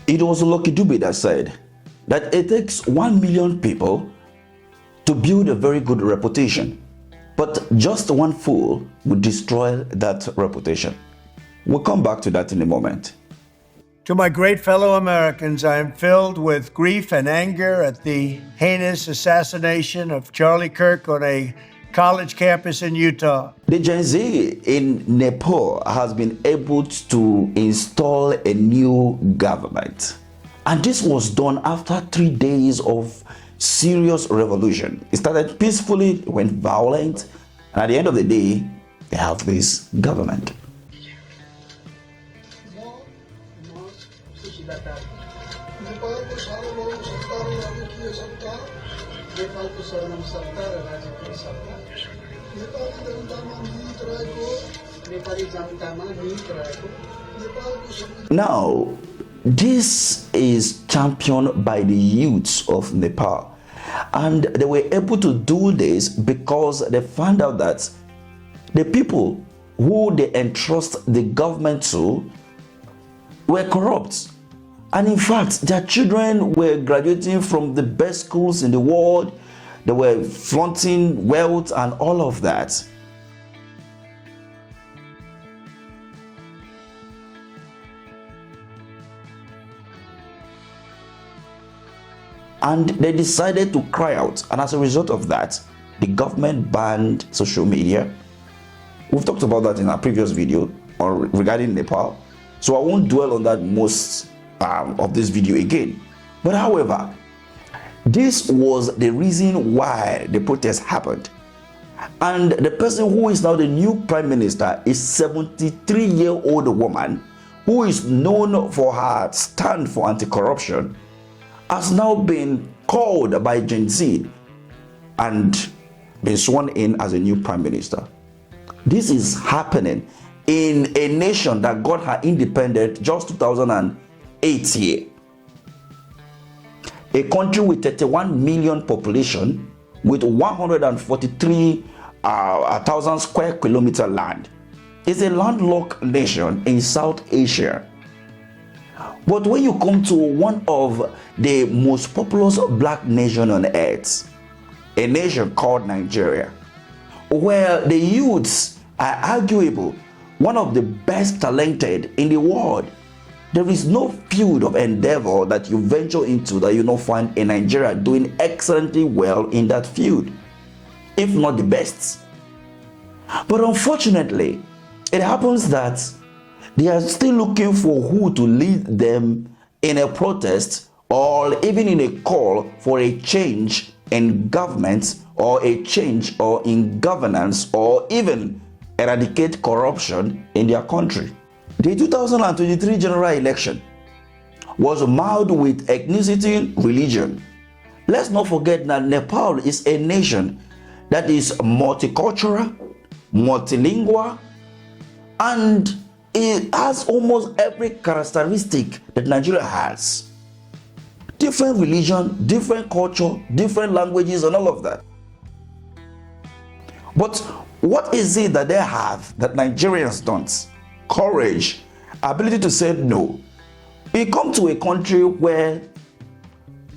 It was Lucky Dube that said that it takes 1 million people to build a very good reputation, but just one fool would destroy that reputation. We'll come back to that in a moment. To my great fellow Americans, I am filled with grief and anger at the heinous assassination of Charlie Kirk on a college campus in Utah. The Gen Z in Nepal has been able to install a new government. And this was done after 3 days of serious revolution. It started peacefully, went violent, and at the end of the day, they have this government. Now, this is championed by the youths of Nepal, and they were able to do this because they found out that the people who they entrust the government to were corrupt. And in fact, their children were graduating from the best schools in the world. They were flaunting wealth and all of that. And they decided to cry out. And as a result of that, the government banned social media. We've talked about that in our previous video regarding Nepal, so I won't dwell on that most of this video again. But however, this was the reason why the protest happened. And the person who is now the new prime minister is 73-year-old woman who is known for her stand for anti-corruption, has now been called by Gen Z and been sworn in as a new prime minister. This is happening in a nation that got her independence just 2008 year. A country with 31 million population with 143,000 square kilometer land. It's a landlocked nation in South Asia. But when you come to one of the most populous black nations on earth, a nation called Nigeria, where the youths are arguable one of the best talented in the world, there is no field of endeavor that you venture into that you don't find a Nigeria doing excellently well in that field, if not the best. But unfortunately, it happens that they are still looking for who to lead them in a protest or even in a call for a change in government or a change or in governance or even eradicate corruption in their country. The 2023 general election was marred with ethnicity, religion. Let's not forget that Nepal is a nation that is multicultural, multilingual, and it has almost every characteristic that Nigeria has. Different religion, different culture, different languages, and all of that. But what is it that they have that Nigerians don't? Courage, ability to say no. We come to a country where,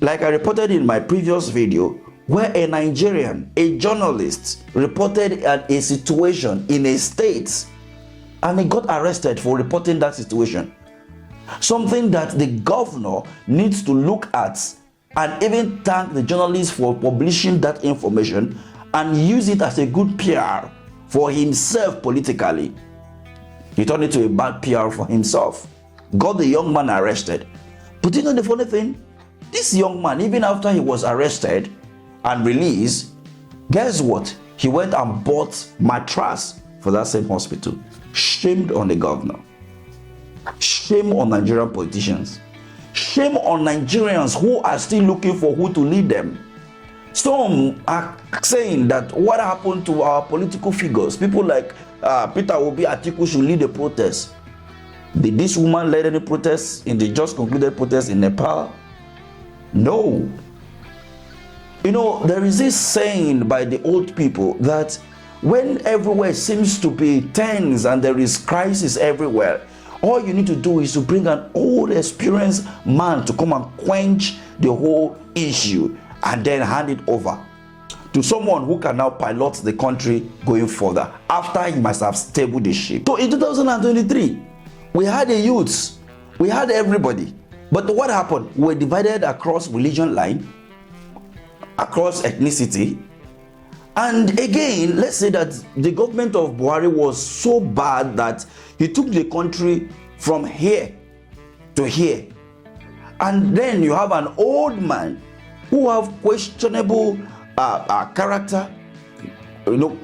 like I reported in my previous video, where a Nigerian, a journalist, reported a situation in a state and he got arrested for reporting that situation. Something that the governor needs to look at and even thank the journalist for publishing that information and use it as a good PR for himself politically. He turned it to a bad PR for himself. Got the young man arrested. But you know the funny thing? This young man, even after he was arrested and released, guess what? He went and bought mattress for that same hospital. Shame on the governor. Shame on Nigerian politicians. Shame on Nigerians who are still looking for who to lead them. Some are saying that what happened to our political figures, people like Peter Obi Atiku should lead the protest. Did this woman lead any protests in the just concluded protest in Nepal? No. You know, there is this saying by the old people that when everywhere seems to be tense and there is crisis everywhere, All you need to do is to bring an old experienced man to come and quench the whole issue and then hand it over to someone who can now pilot the country going further after he must have stabled the ship. So in 2023, we had the youths, we had everybody. But what happened? We were divided across religion line, across ethnicity. And again, let's say that the government of Buhari was so bad that he took the country from here to here. And then you have an old man who have questionable character,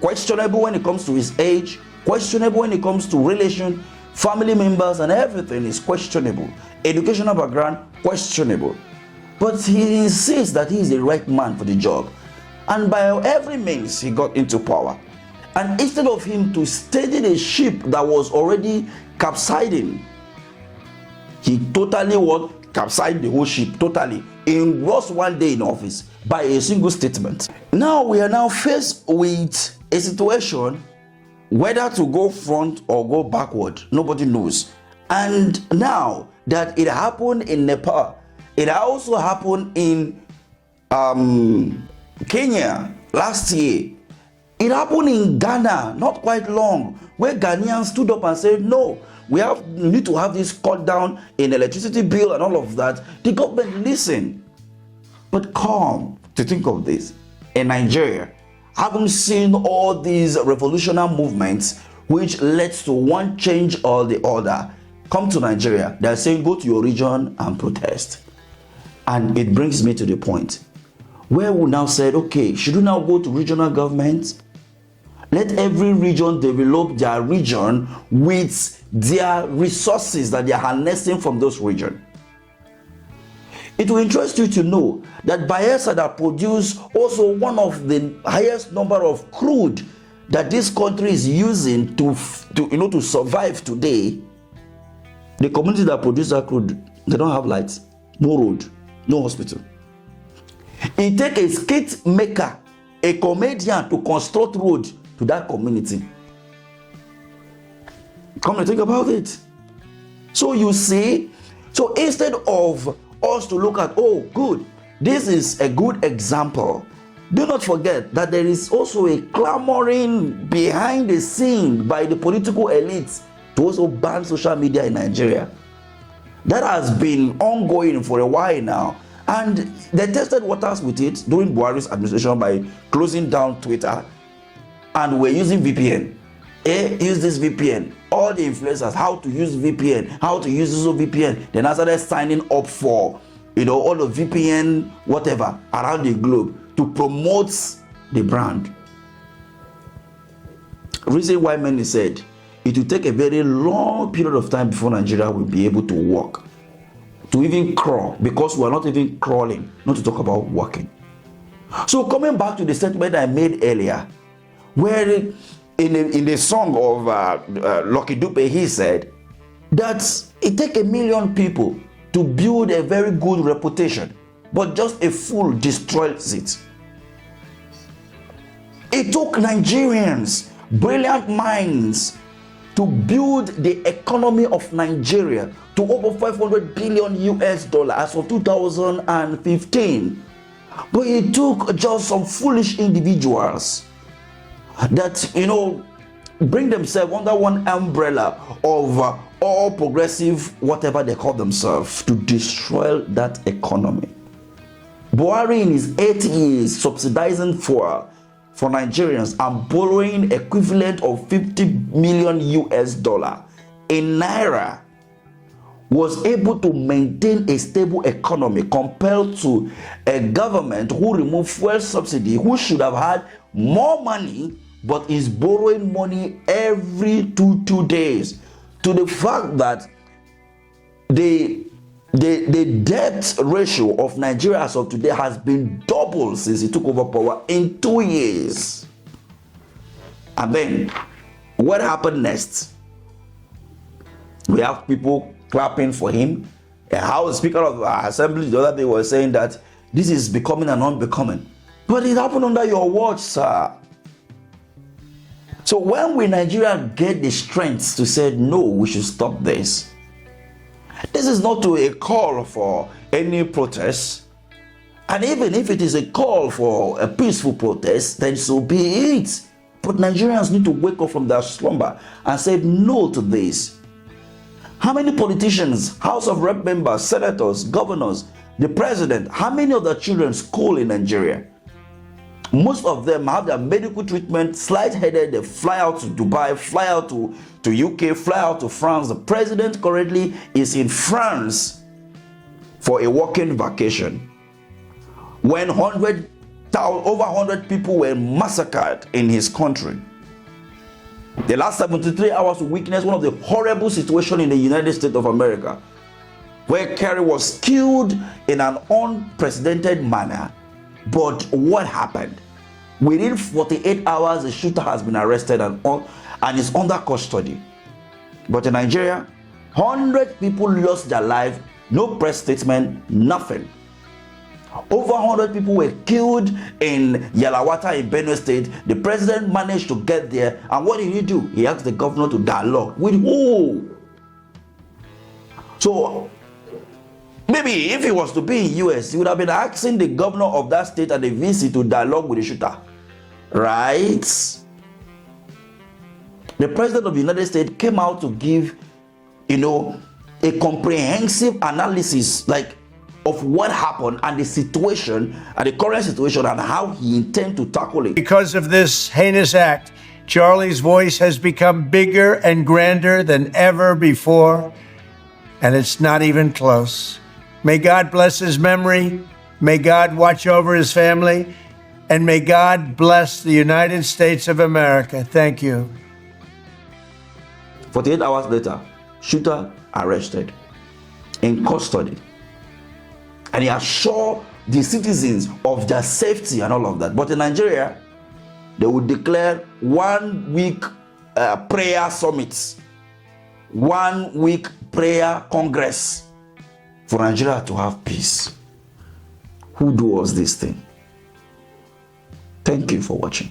questionable when it comes to his age, questionable when it comes to relation, family members, and everything is questionable. Educational background, questionable. But he insists that he is the right man for the job. And by every means, he got into power. And instead of him to steady the ship that was already capsizing, he totally capsized the whole ship, totally, in just one day in office by a single statement. Now we are now faced with a situation whether to go front or go backward, nobody knows. And now that it happened in Nepal, it also happened in Kenya last year. It happened in Ghana not quite long, where Ghanaians stood up and said, no, we need to have this cut down in electricity bill and all of that. The government listened. But come to think of this, in Nigeria, having seen all these revolutionary movements which led to one change or the other, come to Nigeria, they're saying go to your region and protest. And it brings me to the point where we now said, okay, should we now go to regional governments? Let every region develop their region with their resources that they are harnessing from those regions. It will interest you to know that Bayelsa that produce also one of the highest number of crude that this country is using to survive today. The community that produce that crude, they don't have lights, no road, no hospital. It takes a skate maker, a comedian to construct road to that community. Come and think about it. So you see, so instead of us to look at, oh good, this is a good example, do not forget that there is also a clamoring behind the scene by the political elites to also ban social media in Nigeria. That has been ongoing for a while now, and they tested waters with it during Buhari's administration by closing down Twitter, and we're using VPN. Use this VPN. All the influencers, how to use VPN, how to use this VPN. Then I started signing up for, all the VPN, whatever, around the globe to promote the brand. Reason why many said it will take a very long period of time before Nigeria will be able to walk, to even crawl, because we are not even crawling, not to talk about walking. So coming back to the statement I made earlier, where in the song of Lucky Dupe, he said that it takes 1 million people to build a very good reputation, but just a fool destroys it. It took Nigerians, brilliant minds, to build the economy of Nigeria to over 500 billion US dollars as of 2015. But it took just some foolish individuals that bring themselves under one umbrella of all progressive whatever they call themselves to destroy that economy. Buhari in his 8 years subsidizing for Nigerians and borrowing equivalent of 50 million US dollar in naira was able to maintain a stable economy compared to a government who removed fuel subsidy, who should have had more money but is borrowing money every two days, to the fact that the debt ratio of Nigeria as of today has been doubled since he took over power in 2 years. And then what happened next? We have people clapping for him. A House Speaker of the Assembly the other day was saying that this is becoming an unbecoming. But it happened under your watch, sir. So when we Nigeria get the strength to say, no, we should stop this, this is not to a call for any protest. And even if it is a call for a peaceful protest, then so be it. But Nigerians need to wake up from their slumber and say no to this. How many politicians, House of Rep members, senators, governors, the president, how many of their children school in Nigeria? Most of them have their medical treatment slight-headed. They fly out to Dubai, fly out to UK, fly out to France. The president currently is in France for a working vacation. When over 100 people were massacred in his country. The last 73 hours we witnessed one of the horrible situations in the United States of America, where Kerry was killed in an unprecedented manner. But what happened? Within 48 hours, the shooter has been arrested and is under custody. But in Nigeria, 100 people lost their life, no press statement, nothing. Over 100 people were killed in Yelawata in Benue State. The president managed to get there, and what did he do? He asked the governor to dialogue. With who? So maybe if he was to be in US, he would have been asking the governor of that state and the VC to dialogue with the shooter. Right? The president of the United States came out to give, a comprehensive analysis of what happened and the situation and the current situation and how he intends to tackle it. Because of this heinous act, Charlie's voice has become bigger and grander than ever before, and it's not even close. May God bless his memory, may God watch over his family, and may God bless the United States of America. Thank you. 48 hours later, shooter arrested, in custody. And he assured the citizens of their safety and all of that. But in Nigeria, they would declare 1 week prayer summits, 1 week prayer congress for Nigeria to have peace. Who does this thing? Thank you for watching.